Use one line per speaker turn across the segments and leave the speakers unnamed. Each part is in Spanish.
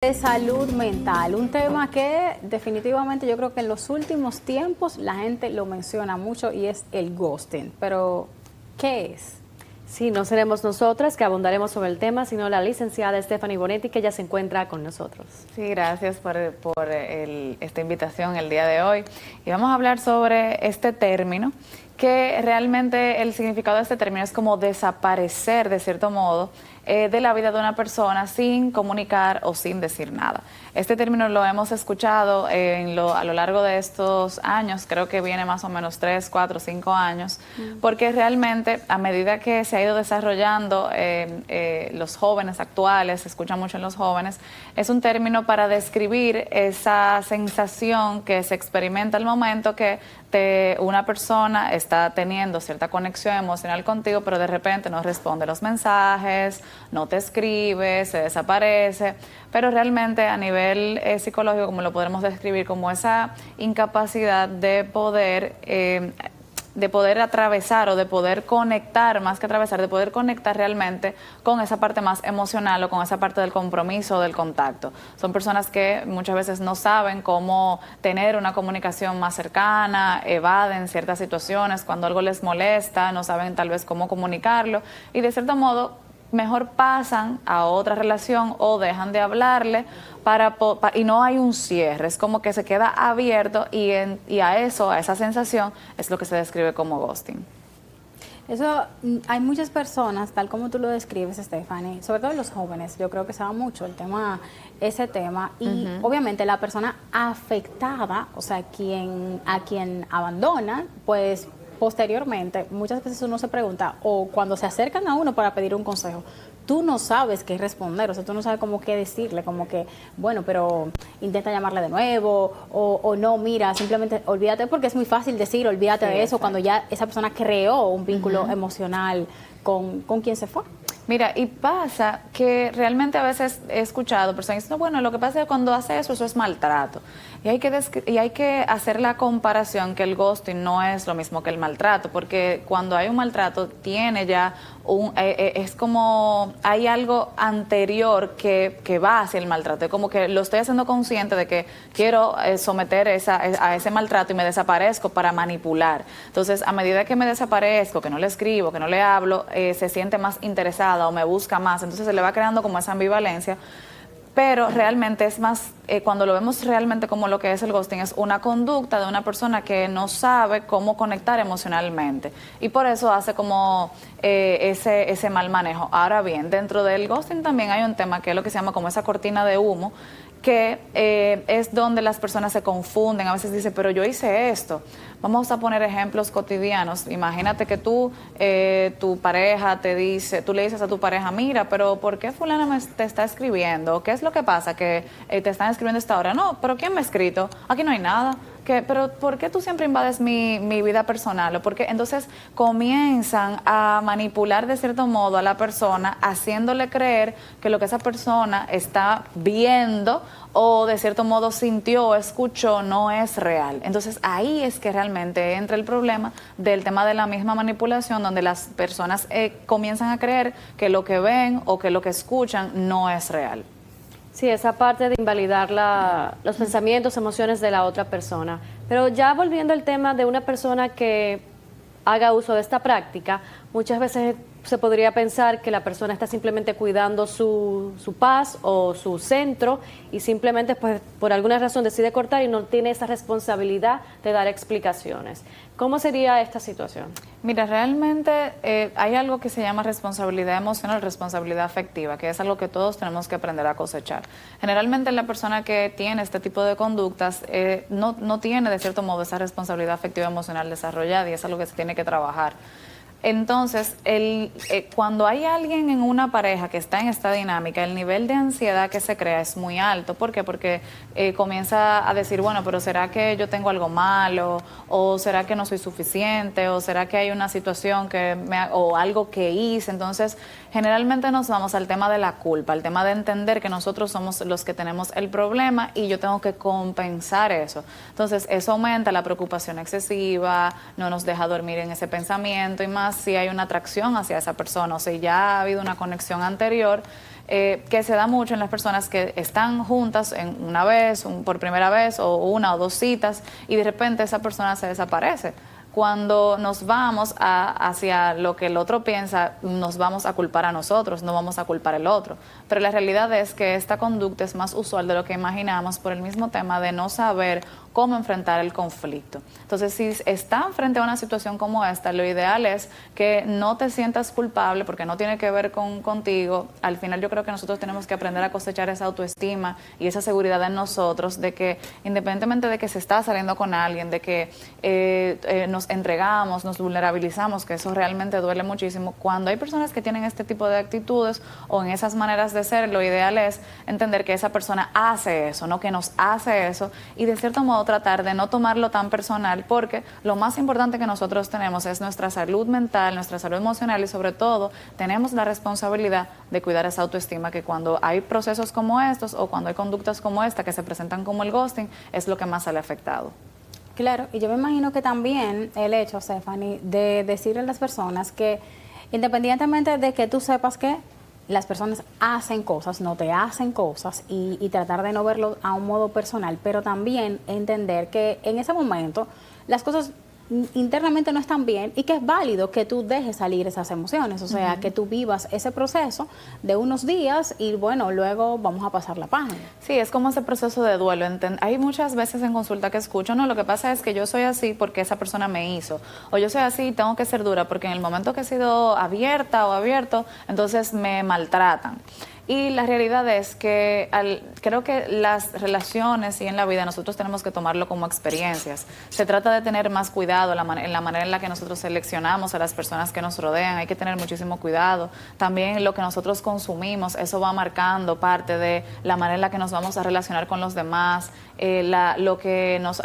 De salud mental, un tema que definitivamente yo creo que en los últimos tiempos la gente lo menciona mucho y es el ghosting. Pero, ¿qué es?
Sí, no seremos nosotras que abundaremos sobre el tema, sino la licenciada Stephanie Bonetti, que ya se encuentra con nosotros.
Sí, gracias por esta invitación el día de hoy. Y vamos a hablar sobre este término, que realmente el significado de este término es como desaparecer, de cierto modo, de la vida de una persona sin comunicar o sin decir nada. Este término lo hemos escuchado a lo largo de estos años, creo que viene más o menos 3, 4, 5 años, porque realmente a medida que se ha ido desarrollando los jóvenes actuales, se escucha mucho en los jóvenes, es un término para describir esa sensación que se experimenta al momento que una persona está teniendo cierta conexión emocional contigo, pero de repente no responde los mensajes, no te escribe, se desaparece, pero realmente a nivel psicológico, como lo podemos describir, como esa incapacidad de poder atravesar o de poder conectar, más que atravesar, de poder conectar realmente con esa parte más emocional o con esa parte del compromiso o del contacto. Son personas que muchas veces no saben cómo tener una comunicación más cercana, evaden ciertas situaciones, cuando algo les molesta, no saben tal vez cómo comunicarlo y de cierto modo mejor pasan a otra relación o dejan de hablarle y no hay un cierre, es como que se queda abierto y a esa sensación es lo que se describe como ghosting.
Eso, hay muchas personas, tal como tú lo describes, Stephanie, sobre todo los jóvenes, yo creo que se da mucho ese tema, y obviamente la persona afectada, o sea, a quien abandona, pues posteriormente, muchas veces uno se pregunta, o cuando se acercan a uno para pedir un consejo, tú no sabes qué responder, o sea, tú no sabes cómo qué decirle, como que, bueno, pero intenta llamarle de nuevo, o no, mira, simplemente olvídate, porque es muy fácil decir, olvídate de eso, cuando ya esa persona creó un vínculo emocional con quien se fue.
Mira, y pasa que realmente a veces he escuchado personas diciendo, bueno, lo que pasa es que cuando hace eso es maltrato. Y hay que hacer la comparación que el ghosting no es lo mismo que el maltrato, porque cuando hay un maltrato tiene ya es como hay algo anterior que va hacia el maltrato. Es como que lo estoy haciendo consciente de que quiero someter a ese maltrato y me desaparezco para manipular. Entonces, a medida que me desaparezco, que no le escribo, que no le hablo, se siente más interesada o me busca más. Entonces se le va creando como esa ambivalencia. Pero realmente es más, cuando lo vemos realmente como lo que es el ghosting, es una conducta de una persona que no sabe cómo conectar emocionalmente. Y por eso hace como ese mal manejo. Ahora bien, dentro del ghosting también hay un tema que es lo que se llama como esa cortina de humo, que es donde las personas se confunden. A veces dicen, pero yo hice esto. Vamos a poner ejemplos cotidianos. Imagínate que tu pareja te dice, tú le dices a tu pareja, mira, pero ¿por qué fulana te está escribiendo? ¿Qué es lo que pasa? Que te están escribiendo a esta hora. No, pero ¿quién me ha escrito? Aquí no hay nada. Pero ¿por qué tú siempre invades mi vida personal? ¿O porque entonces comienzan a manipular de cierto modo a la persona, haciéndole creer que lo que esa persona está viendo o de cierto modo sintió o escuchó no es real? Entonces ahí es que realmente entra el problema del tema de la misma manipulación, donde las personas comienzan a creer que lo que ven o que lo que escuchan no es real.
Sí, esa parte de invalidar los pensamientos, emociones de la otra persona. Pero ya volviendo al tema de una persona que haga uso de esta práctica, muchas veces se podría pensar que la persona está simplemente cuidando su paz o su centro y simplemente pues por alguna razón decide cortar y no tiene esa responsabilidad de dar explicaciones. ¿Cómo sería esta situación?
Mira, realmente hay algo que se llama responsabilidad emocional, responsabilidad afectiva, que es algo que todos tenemos que aprender a cosechar. Generalmente la persona que tiene este tipo de conductas no tiene de cierto modo esa responsabilidad afectiva emocional desarrollada, y es algo que se tiene que trabajar. Entonces, cuando hay alguien en una pareja que está en esta dinámica, el nivel de ansiedad que se crea es muy alto. ¿Por qué? Porque comienza a decir, bueno, pero ¿será que yo tengo algo malo? ¿O será que no soy suficiente? ¿O será que hay una situación o algo que hice? Entonces, generalmente nos vamos al tema de la culpa, al tema de entender que nosotros somos los que tenemos el problema y yo tengo que compensar eso. Entonces, eso aumenta la preocupación excesiva, no nos deja dormir en ese pensamiento, y más si hay una atracción hacia esa persona, o sea, ya ha habido una conexión anterior, que se da mucho en las personas que están juntas en una vez, por primera vez, o una o dos citas, y de repente esa persona se desaparece. Cuando nos vamos hacia lo que el otro piensa, nos vamos a culpar a nosotros, no vamos a culpar al otro. Pero la realidad es que esta conducta es más usual de lo que imaginamos por el mismo tema de no saber cómo enfrentar el conflicto. Entonces, si están frente a una situación como esta, lo ideal es que no te sientas culpable porque no tiene que ver contigo. Al final yo creo que nosotros tenemos que aprender a cosechar esa autoestima y esa seguridad en nosotros de que independientemente de que se está saliendo con alguien, de que nos entregamos, nos vulnerabilizamos, que eso realmente duele muchísimo. Cuando hay personas que tienen este tipo de actitudes o en esas maneras de ser, lo ideal es entender que esa persona hace eso, no que nos hace eso, y de cierto modo tratar de no tomarlo tan personal, porque lo más importante que nosotros tenemos es nuestra salud mental, nuestra salud emocional, y sobre todo tenemos la responsabilidad de cuidar esa autoestima, que cuando hay procesos como estos o cuando hay conductas como esta que se presentan como el ghosting, es lo que más sale afectado.
Claro, y yo me imagino que también el hecho, Stephanie, de decirle a las personas que independientemente de que tú sepas que las personas hacen cosas, no te hacen cosas, y tratar de no verlo a un modo personal, pero también entender que en ese momento las cosas internamente no están bien y que es válido que tú dejes salir esas emociones, o sea, que tú vivas ese proceso de unos días y bueno, luego vamos a pasar la página.
Sí, es como ese proceso de duelo. Hay muchas veces en consulta que escucho, no, lo que pasa es que yo soy así porque esa persona me hizo, o yo soy así y tengo que ser dura porque en el momento que he sido abierta o abierto, entonces me maltratan. Y la realidad es que creo que las relaciones y en la vida nosotros tenemos que tomarlo como experiencias. Se trata de tener más cuidado en la manera en la que nosotros seleccionamos a las personas que nos rodean. Hay que tener muchísimo cuidado. También lo que nosotros consumimos, eso va marcando parte de la manera en la que nos vamos a relacionar con los demás, lo que nos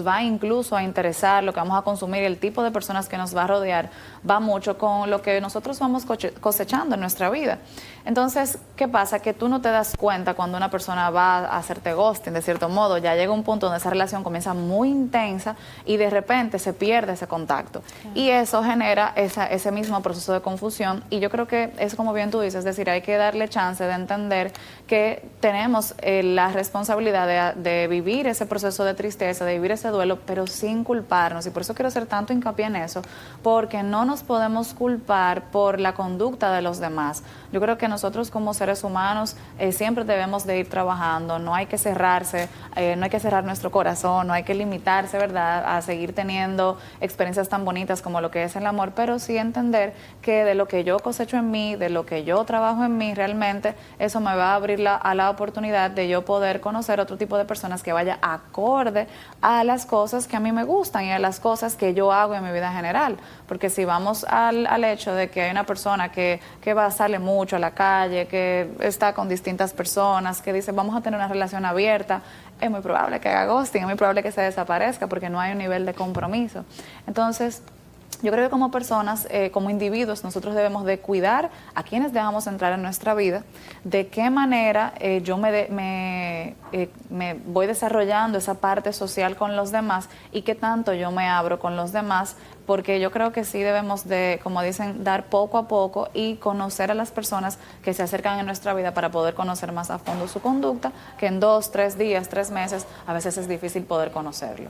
va incluso a interesar, lo que vamos a consumir, el tipo de personas que nos va a rodear, va mucho con lo que nosotros vamos cosechando en nuestra vida. Entonces, ¿qué pasa? Que tú no te das cuenta cuando una persona va a hacerte ghosting, de cierto modo. Ya llega un punto donde esa relación comienza muy intensa y de repente se pierde ese contacto. Claro. Y eso genera ese mismo proceso de confusión. Y yo creo que es como bien tú dices, es decir, hay que darle chance de entender que tenemos la responsabilidad de vivir ese proceso de tristeza, de vivir ese duelo, pero sin culparnos. Y por eso quiero hacer tanto hincapié en eso, porque no nos podemos culpar por la conducta de los demás. Yo creo que nosotros como seres humanos siempre debemos de ir trabajando, no hay que cerrarse, no hay que cerrar nuestro corazón, no hay que limitarse, ¿verdad?, a seguir teniendo experiencias tan bonitas como lo que es el amor, pero sí entender que de lo que yo cosecho en mí, de lo que yo trabajo en mí, realmente eso me va a abrir a la oportunidad de yo poder conocer otro tipo de personas que vaya acorde a las cosas que a mí me gustan y a las cosas que yo hago en mi vida general. Porque si vamos al hecho de que hay una persona que sale mucho a la calle, que está con distintas personas, que dice vamos a tener una relación abierta, es muy probable que haga ghosting, es muy probable que se desaparezca porque no hay un nivel de compromiso. Entonces, yo creo que como personas, como individuos, nosotros debemos de cuidar a quienes dejamos entrar en nuestra vida, de qué manera yo me voy desarrollando esa parte social con los demás y qué tanto yo me abro con los demás, porque yo creo que sí debemos de, como dicen, dar poco a poco y conocer a las personas que se acercan en nuestra vida para poder conocer más a fondo su conducta, que en 2, 3 días, 3 meses, a veces es difícil poder conocerlo.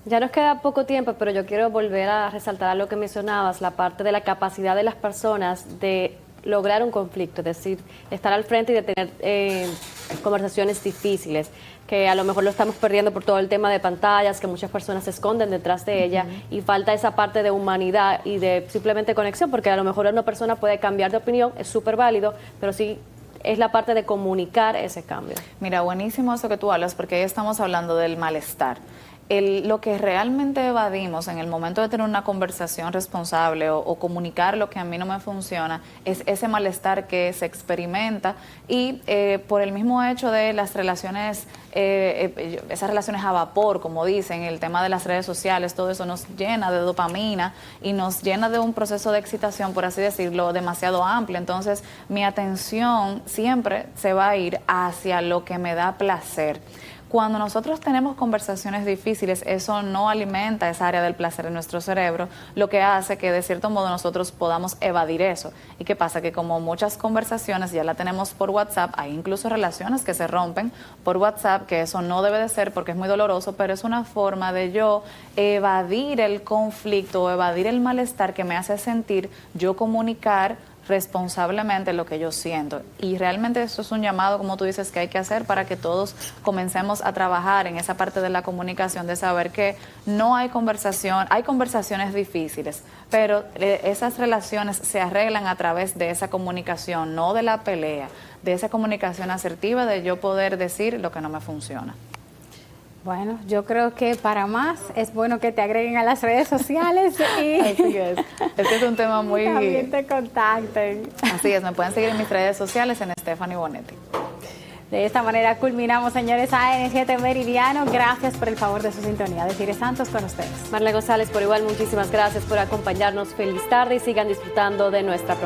Ya nos queda poco tiempo, pero yo quiero volver a resaltar lo que mencionabas, la parte de la capacidad de las personas de lograr un conflicto, es decir, estar al frente y de tener conversaciones difíciles, que a lo mejor lo estamos perdiendo por todo el tema de pantallas, que muchas personas se esconden detrás de ella y falta esa parte de humanidad y de simplemente conexión, porque a lo mejor una persona puede cambiar de opinión, es súper válido, pero sí es la parte de comunicar ese cambio.
Mira, buenísimo eso que tú hablas, porque ahí estamos hablando del malestar. Lo que realmente evadimos en el momento de tener una conversación responsable o comunicar lo que a mí no me funciona es ese malestar que se experimenta y por el mismo hecho de las relaciones, esas relaciones a vapor, como dicen, el tema de las redes sociales, todo eso nos llena de dopamina y nos llena de un proceso de excitación, por así decirlo, demasiado amplio. Entonces, mi atención siempre se va a ir hacia lo que me da placer. Cuando nosotros tenemos conversaciones difíciles, eso no alimenta esa área del placer en nuestro cerebro, lo que hace que de cierto modo nosotros podamos evadir eso. ¿Y qué pasa? Que como muchas conversaciones ya la tenemos por WhatsApp, hay incluso relaciones que se rompen por WhatsApp, que eso no debe de ser porque es muy doloroso, pero es una forma de yo evadir el conflicto o evadir el malestar que me hace sentir yo comunicar responsablemente lo que yo siento. Y realmente eso es un llamado, como tú dices, que hay que hacer para que todos comencemos a trabajar en esa parte de la comunicación, de saber que no hay conversación, hay conversaciones difíciles, pero esas relaciones se arreglan a través de esa comunicación, no de la pelea, de esa comunicación asertiva, de yo poder decir lo que no me funciona.
Bueno, yo creo que para más es bueno que te agreguen a las redes sociales y
Así es. Este es un tema muy...
también te contacten.
Así es, me pueden seguir en mis redes sociales en Stephanie Bonetti.
De esta manera culminamos, señores, ANGT Meridiano. Gracias por el favor de su sintonía. Desiree Santos con ustedes.
Marlene González, por igual, muchísimas gracias por acompañarnos. Feliz tarde y sigan disfrutando de nuestra programación.